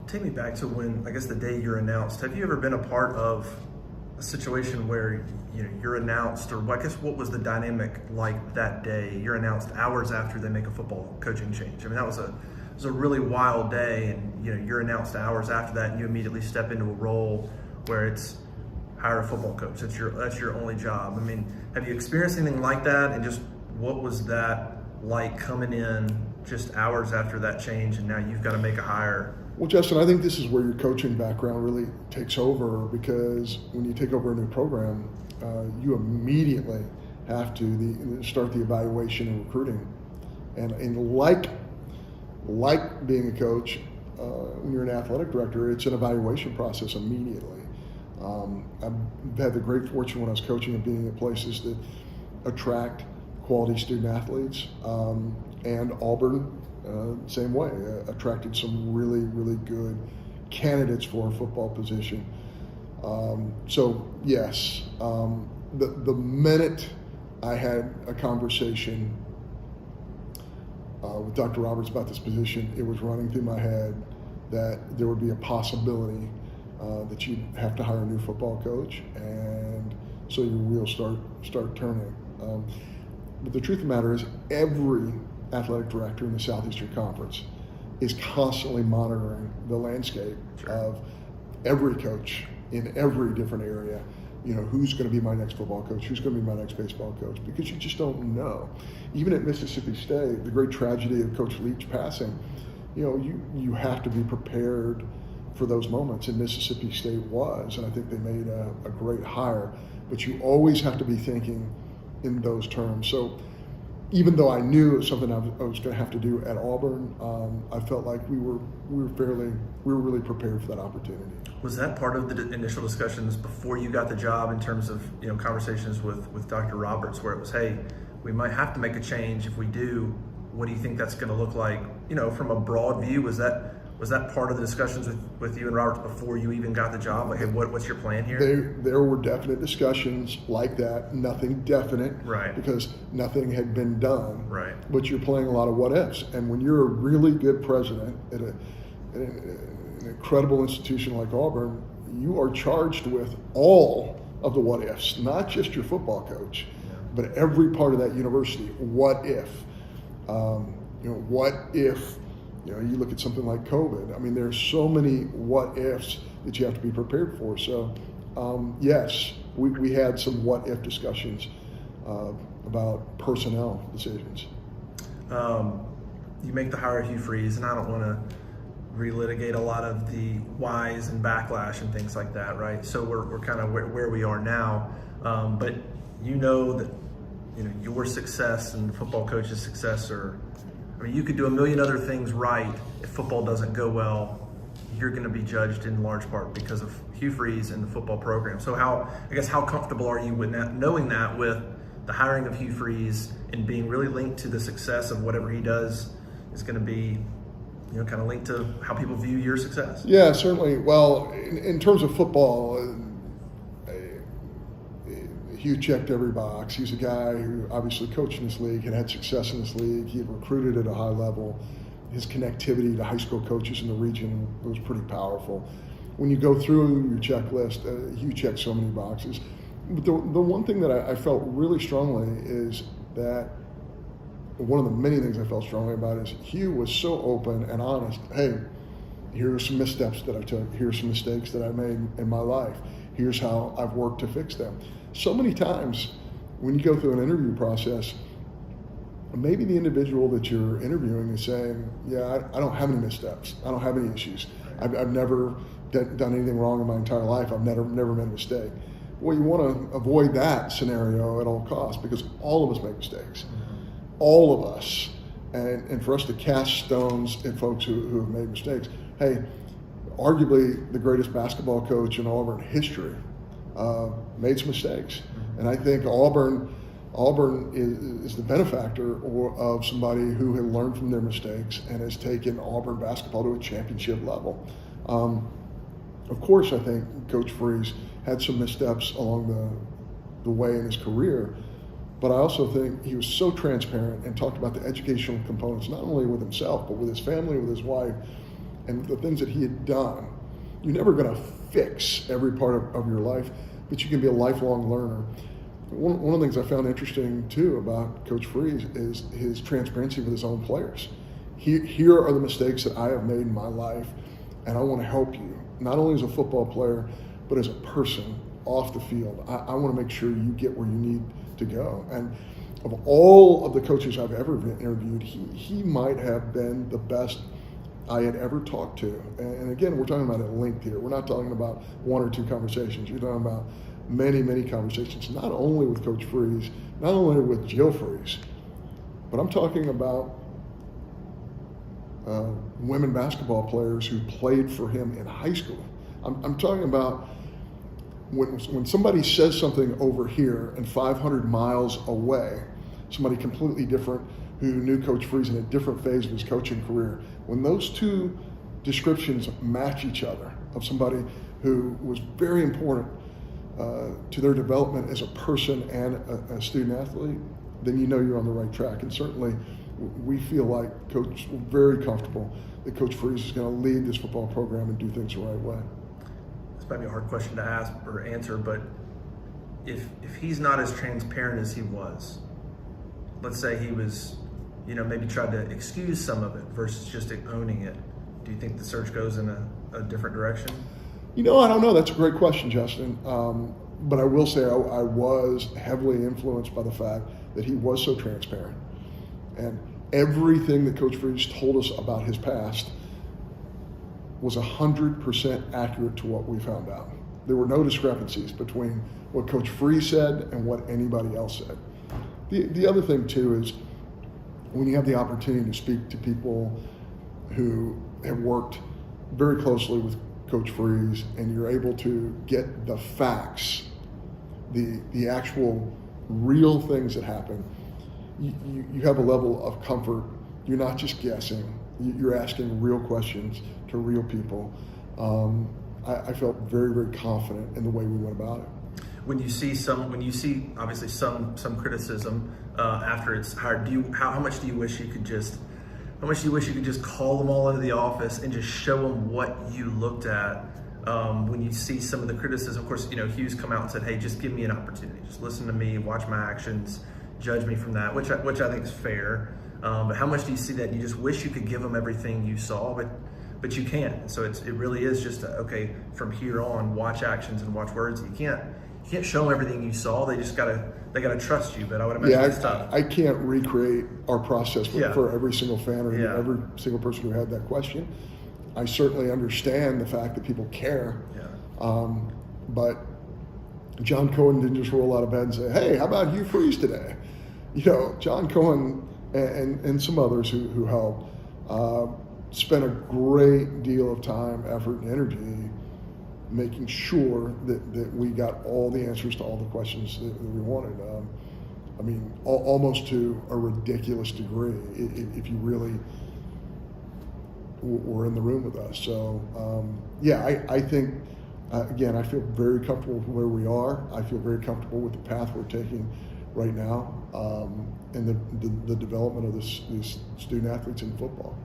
take me back to when, I guess, the day you're announced. Have you ever been a part of a situation where you're announced, or I guess what was the dynamic like that day? You're announced hours after they make a football coaching change. I mean, it was a really wild day, and you're announced hours after that, and you immediately step into a role where it's hire a football coach. That's your only job. I mean, have you experienced anything like that? And just what was that like coming in just hours after that change, and now you've got to make a hire? Well, Justin, I think this is where your coaching background really takes over, because when you take over a new program, you immediately have to start the evaluation and recruiting. And like being a coach, when you're an athletic director, it's an evaluation process immediately. I've had the great fortune when I was coaching of being at places that attract quality student athletes, and Auburn, same way, attracted some really, really good candidates for a football position. So yes, the minute I had a conversation with Dr. Roberts about this position, it was running through my head that there would be a possibility that you'd have to hire a new football coach, and so your wheels start turning. But the truth of the matter is, every athletic director in the Southeastern Conference is constantly monitoring the landscape of every coach in every different area. Who's going to be my next football coach? Who's going to be my next baseball coach? Because you just don't know. Even at Mississippi State, the great tragedy of Coach Leach passing, you have to be prepared for those moments, and Mississippi State was, and I think they made a great hire. But you always have to be thinking in those terms. So even though I knew it was something I was going to have to do at Auburn, I felt like we were really prepared for that opportunity. Was that part of the initial discussions before you got the job, in terms of conversations with Dr. Roberts, where it was, hey, we might have to make a change? If we do, what do you think that's going to look like? From a broad view, was that part of the discussions with you and Roberts before you even got the job? Like, hey, what's your plan here? There were definite discussions like that. Nothing definite, right? Because nothing had been done, right? But you're playing a lot of what ifs. And when you're a really good president at an incredible institution like Auburn, you are charged with all of the what ifs, not just your football coach, but every part of that university. What if? What if? You look at something like COVID. I mean, there's so many what ifs that you have to be prepared for. So, yes, we had some what if discussions about personnel decisions. You make the hire of Hugh Freeze, and I don't want to relitigate a lot of the whys and backlash and things like that, right? So we're kind of where we are now. But that your success and the football coach's success you could do a million other things right. If football doesn't go well, you're going to be judged in large part because of Hugh Freeze and the football program. So how comfortable are you with that, knowing that with the hiring of Hugh Freeze and being really linked to the success of whatever he does is going to be, kind of linked to how people view your success? Yeah, certainly. Well, in terms of football, Hugh checked every box. He's a guy who obviously coached in this league, had success in this league. He had recruited at a high level. His connectivity to high school coaches in the region was pretty powerful. When you go through your checklist, Hugh checked so many boxes. But the one thing that I felt really strongly is that one of the many things I felt strongly about is Hugh was so open and honest. Hey, here are some missteps that I took. Here's some mistakes that I made in my life. Here's how I've worked to fix them. So many times when you go through an interview process, maybe the individual that you're interviewing is saying, yeah, I don't have any missteps. I don't have any issues. I've never done anything wrong in my entire life. I've never made a mistake. Well, you want to avoid that scenario at all costs, because all of us make mistakes. All of us. And for us to cast stones at folks who have made mistakes. Hey, arguably the greatest basketball coach in Auburn history made some mistakes. And I think Auburn is the benefactor of somebody who had learned from their mistakes and has taken Auburn basketball to a championship level. Of course, I think Coach Freeze had some missteps along the way in his career, but I also think he was so transparent and talked about the educational components, not only with himself, but with his family, with his wife, and the things that he had done. You're never going to fix every part of your life, but you can be a lifelong learner. One of the things I found interesting too about Coach Freeze is his transparency with his own players. Here are the mistakes that I have made in my life, and I want to help you, not only as a football player, but as a person off the field. I want to make sure you get where you need to go. And of all of the coaches I've ever interviewed, he might have been the best I had ever talked to. And again, we're talking about a length here. We're not talking about one or two conversations. You're talking about many, many conversations, not only with Coach Freeze, not only with Jill Freeze, but I'm talking about women basketball players who played for him in high school. I'm talking about when somebody says something over here and 500 miles away, somebody completely different who knew Coach Freeze in a different phase of his coaching career, when those two descriptions match each other of somebody who was very important to their development as a person and a student athlete, then you know you're on the right track. And certainly we feel like we're very comfortable that Coach Freeze is going to lead this football program and do things the right way. This might be a hard question to ask or answer, but if he's not as transparent as he was, let's say he was, maybe tried to excuse some of it versus just owning it, do you think the search goes in a different direction? I don't know. That's a great question, Justin. But I will say I was heavily influenced by the fact that he was so transparent. And everything that Coach Freeze told us about his past was 100% accurate to what we found out. There were no discrepancies between what Coach Freeze said and what anybody else said. The other thing, too, is when you have the opportunity to speak to people who have worked very closely with Coach Freeze and you're able to get the facts, the actual real things that happen, you have a level of comfort. You're not just guessing. You're asking real questions to real people. I felt very, very confident in the way we went about it. When you see obviously some criticism after it's hired, how much do you wish you could just call them all into the office and just show them what you looked at when you see some of the criticism? Of course, Hugh's come out and said, hey, just give me an opportunity. Just listen to me, watch my actions, judge me from that, which I think is fair. But how much do you see that you just wish you could give them everything you saw, but you can't? So it really is just okay, from here on, watch actions and watch words. You can't show them everything you saw. They gotta trust you. But I would imagine it's tough. I can't recreate our process for every single fan or every single person who had that question. I certainly understand the fact that people care. Yeah. But John Cohen didn't just roll out of bed and say, hey, how about Hugh Freeze today? John Cohen and some others who helped spent a great deal of time, effort, and energy making sure that we got all the answers to all the questions that we wanted. Almost to a ridiculous degree, if you really were in the room with us. So, I think, again, I feel very comfortable with where we are. I feel very comfortable with the path we're taking right now and the development of these student athletes in football.